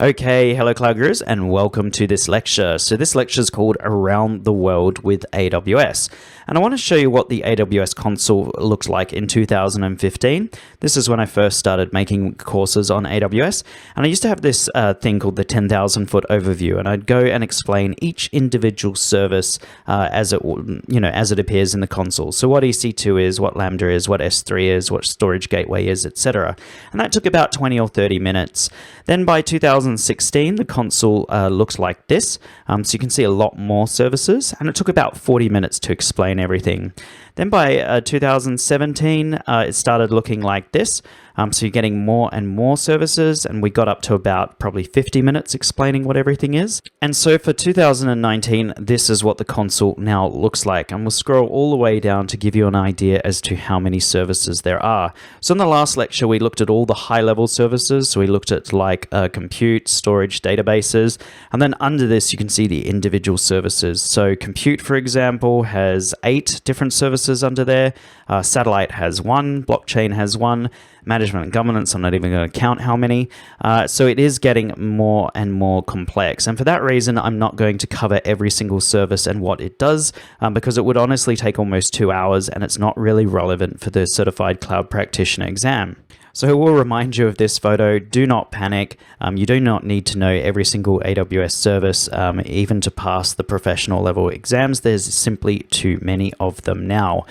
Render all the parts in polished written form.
Okay, hello Cloud Gurus and welcome to this lecture. So this lecture is called Around the World with AWS. And I want to show you what the AWS console looked like in 2015. This is when I first started making courses on AWS. And I used to have this thing called the 10,000 foot overview. And I'd go and explain each individual service as it appears in the console. So what EC2 is, what Lambda is, what S3 is, what storage gateway is, etc. And that took about 20 or 30 minutes. Then by 2016, the console looks like this. So you can see a lot more services, and it took about 40 minutes to explain everything. Then by 2017, it started looking like this. So you're getting more and more services, and we got up to about probably 50 minutes explaining what everything is. And so for 2019, this is what the console now looks like. And we'll scroll all the way down to give you an idea as to how many services there are. So in the last lecture, we looked at all the high-level services. So we looked at like compute, storage, databases. And then under this, you can see the individual services. So compute, for example, has 8 different services under there. Satellite has 1, blockchain has 1, management and governance, I'm not even going to count how many. So it is getting more and more complex. And for that reason, I'm not going to cover every single service and what it does, because it would honestly take almost 2 hours, and it's not really relevant for the Certified Cloud Practitioner exam. So I will remind you of this photo. Do not panic. You do not need to know every single AWS service, even to pass the professional level exams. There's simply too many of them now.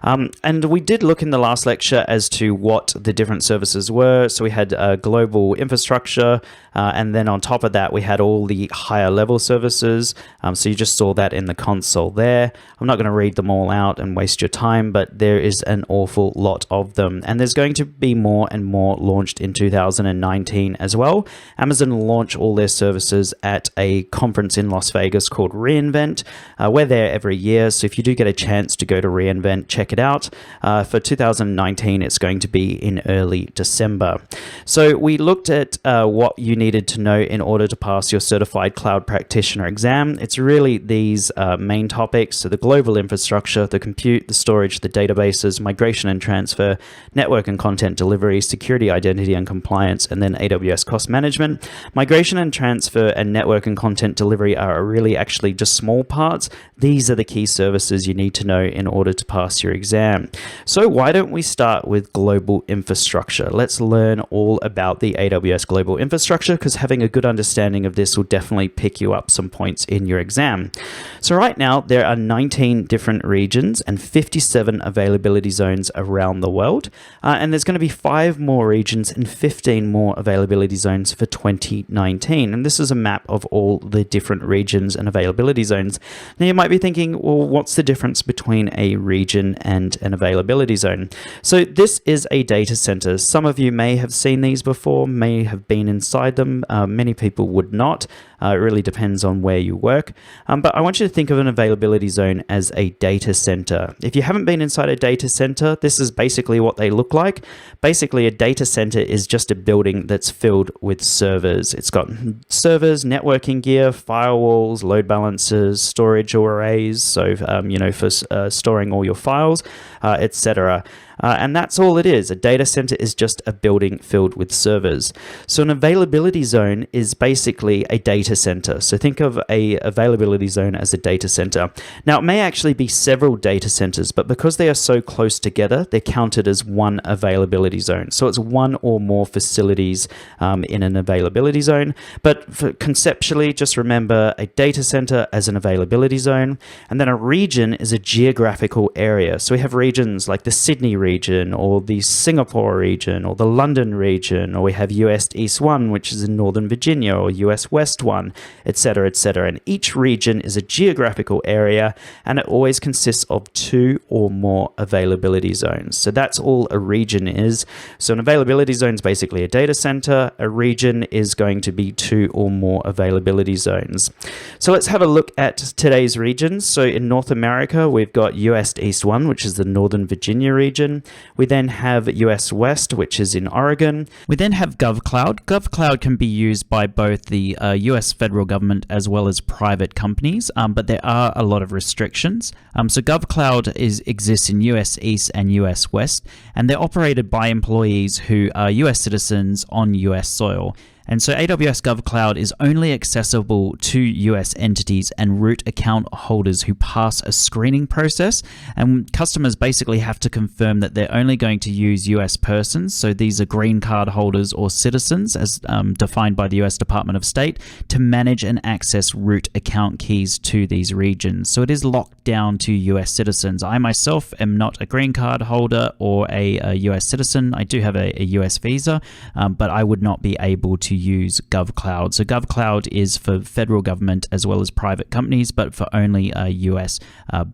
And we did look in the last lecture as to what the different services were. So we had global infrastructure, and then on top of that, we had all the higher level services. So you just saw that in the console there. I'm not going to read them all out and waste your time, but there is an awful lot of them. And there's going to be more and more launched in 2019 as well. Amazon will launch all their services at a conference in Las Vegas called reInvent. We're there every year, so if you do get a chance to go to reInvent, check it out. For 2019, it's going to be in early December. So we looked at what you needed to know in order to pass your Certified Cloud Practitioner exam. It's really these main topics: so the global infrastructure, the compute, the storage, the databases, migration and transfer, network and content delivery, security, identity and compliance, and then AWS cost management. Migration and transfer and network and content delivery are really actually just small parts. These are the key services you need to know in order to pass your exam. So why don't we start with global infrastructure? Let's learn all about the AWS global infrastructure, because having a good understanding of this will definitely pick you up some points in your exam. So right now, there are 19 different regions and 57 availability zones around the world. And there's going to be 5 more regions and 15 more availability zones for 2019. And this is a map of all the different regions and availability zones. Now you might be thinking, well, what's the difference between a region and an availability zone? So this is a data center. Some of you may have seen these before, may have been inside them. Many people would not. It really depends on where you work. But I want you to think of an availability zone as a data center. If you haven't been inside a data center, this is basically what they look like. Basically, a data center is just a building that's filled with servers. It's got servers, networking gear, firewalls, load balancers, storage arrays, so for storing all your files, etc. And that's all it is. A data center is just a building filled with servers. So an availability zone is basically a data center. So think of a availability zone as a data center. Now, it may actually be several data centers, but because they are so close together, they're counted as one availability zone. So it's one or more facilities in an availability zone. But conceptually, just remember a data center as an availability zone. And then a region is a geographical area. So we have regions like the Sydney region, or the Singapore region, or the London region, or we have US East 1, which is in Northern Virginia, or US West 1, etc., etc. And each region is a geographical area, and it always consists of 2 or more availability zones. So that's all a region is. So an availability zone is basically a data center. A region is going to be 2 or more availability zones. So let's have a look at today's regions. So in North America, we've got US East 1, which is the Northern Virginia region. We then have US West, which is in Oregon. We then have GovCloud. GovCloud can be used by both the US federal government as well as private companies, but there are a lot of restrictions. So GovCloud exists in US East and US West, and they're operated by employees who are US citizens on US soil. And so AWS GovCloud is only accessible to US entities and root account holders who pass a screening process. And customers basically have to confirm that they're only going to use US persons. So these are green card holders or citizens as defined by the US Department of State to manage and access root account keys to these regions. So it is locked down to US citizens. I myself am not a green card holder or a US citizen. I do have a US visa, but I would not be able to use GovCloud. So GovCloud is for federal government as well as private companies, but for only US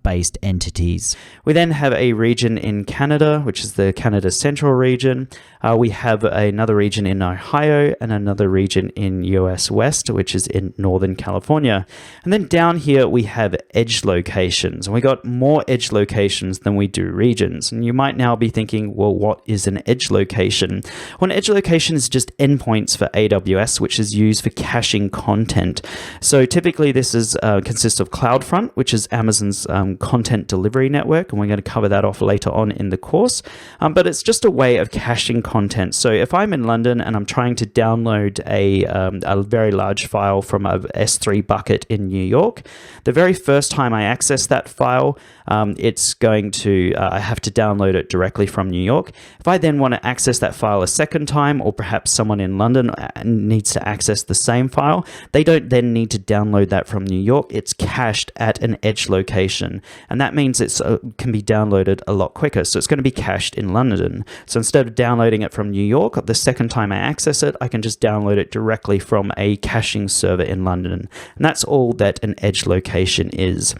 based entities. We then have a region in Canada, which is the Canada Central region. We have another region in Ohio and another region in US West, which is in Northern California. And then down here we have edge locations. And we got more edge locations than we do regions. And you might now be thinking, well, what is an edge location? Well, an edge location is just endpoints for AWS, which is used for caching content. So typically this consists of CloudFront, which is Amazon's content delivery network. And we're going to cover that off later on in the course. But it's just a way of caching content. So if I'm in London and I'm trying to download a very large file from a S3 bucket in New York, the very first time I access that file, it's going to, I have to download it directly from New York. If I then want to access that file a second time, or perhaps someone in London needs to access the same file, they don't then need to download that from New York. It's cached at an edge location. And that means it can be downloaded a lot quicker. So it's going to be cached in London. So instead of downloading it from New York, the second time I access it, I can just download it directly from a caching server in London. And that's all that an edge location is.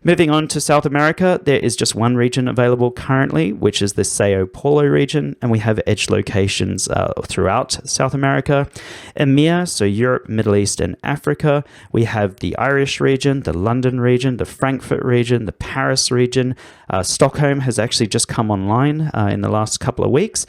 Moving on to South America, there is just one region available currently, which is the Sao Paulo region, and we have edge locations throughout South America. EMEA, so Europe, Middle East, and Africa, we have the Irish region, the London region, the Frankfurt region, the Paris region. Stockholm has actually just come online in the last couple of weeks,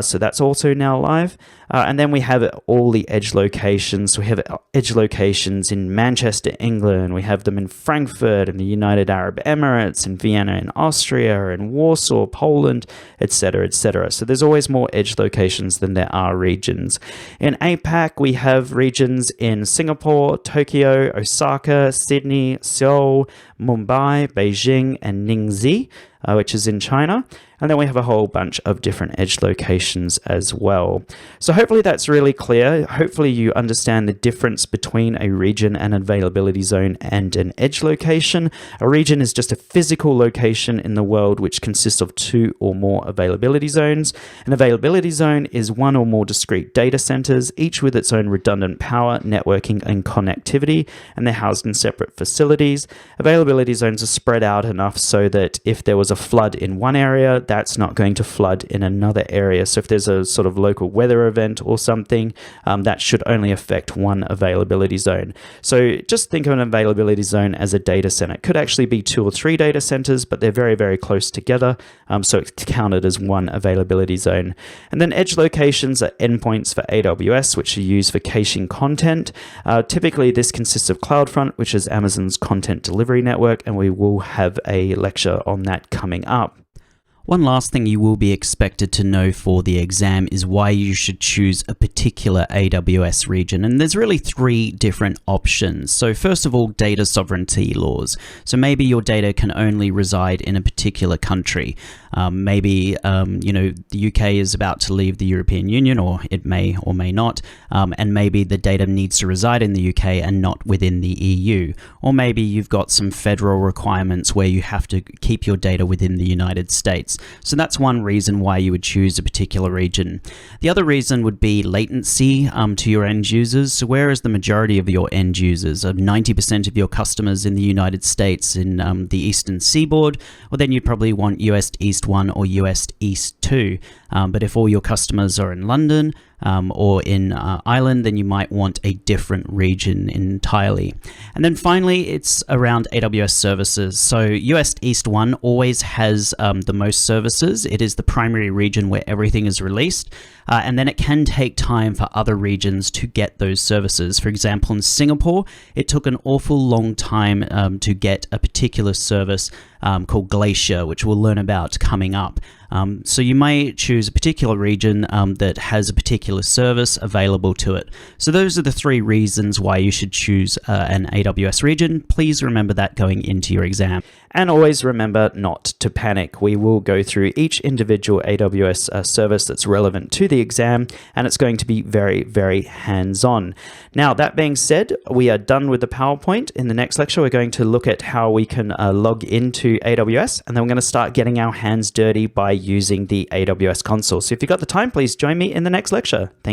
so that's also now live. And then we have all the edge locations. We have edge locations in Manchester, England. We have them in Frankfurt, in the United Arab Emirates, in Vienna, in Austria, in Warsaw, Poland, etc., etc. So there's always more edge locations than there are regions. In APAC, we have regions in Singapore, Tokyo, Osaka, Sydney, Seoul, Mumbai, Beijing, and Ningxi, which is in China. And then we have a whole bunch of different edge locations as well. So hopefully that's really clear. Hopefully you understand the difference between a region, an availability zone, and an edge location. A region is just a physical location in the world which consists of two or more availability zones. An availability zone is one or more discrete data centers, each with its own redundant power, networking, and connectivity, and they're housed in separate facilities. Availability zones are spread out enough so that if there was a flood in one area, that's not going to flood in another area. So if there's a sort of local weather event or something, that should only affect one availability zone. So just think of an availability zone as a data center. It could actually be 2 or 3 data centers, but they're very, very close together. So it's counted as one availability zone. And then edge locations are endpoints for AWS, which are used for caching content. Typically, this consists of CloudFront, which is Amazon's content delivery network, and we will have a lecture on that coming up. One last thing you will be expected to know for the exam is why you should choose a particular AWS region. And there's really 3 different options. So first of all, data sovereignty laws. So maybe your data can only reside in a particular country. Maybe, the UK is about to leave the European Union, or it may or may not. And maybe the data needs to reside in the UK and not within the EU. Or maybe you've got some federal requirements where you have to keep your data within the United States. So that's one reason why you would choose a particular region. The other reason would be latency to your end users. So whereas the majority of your end users, 90% of your customers in the United States in the Eastern Seaboard, well then you'd probably want US East 1 or US East 2. But if all your customers are in London, or in Ireland, then you might want a different region entirely. And then finally, it's around AWS services. So US East 1 always has the most services. It is the primary region where everything is released. And then it can take time for other regions to get those services. For example, in Singapore, it took an awful long time to get a particular service called Glacier, which we'll learn about coming up. So you may choose a particular region that has a particular service available to it. So those are the three reasons why you should choose an AWS region. Please remember that going into your exam. And always remember not to panic. We will go through each individual AWS service that's relevant to the exam, and it's going to be very, very hands-on. Now, that being said, we are done with the PowerPoint. In the next lecture, we're going to look at how we can log into AWS, and then we're going to start getting our hands dirty by using the AWS console. So if you've got the time, please join me in the next lecture. Thank you.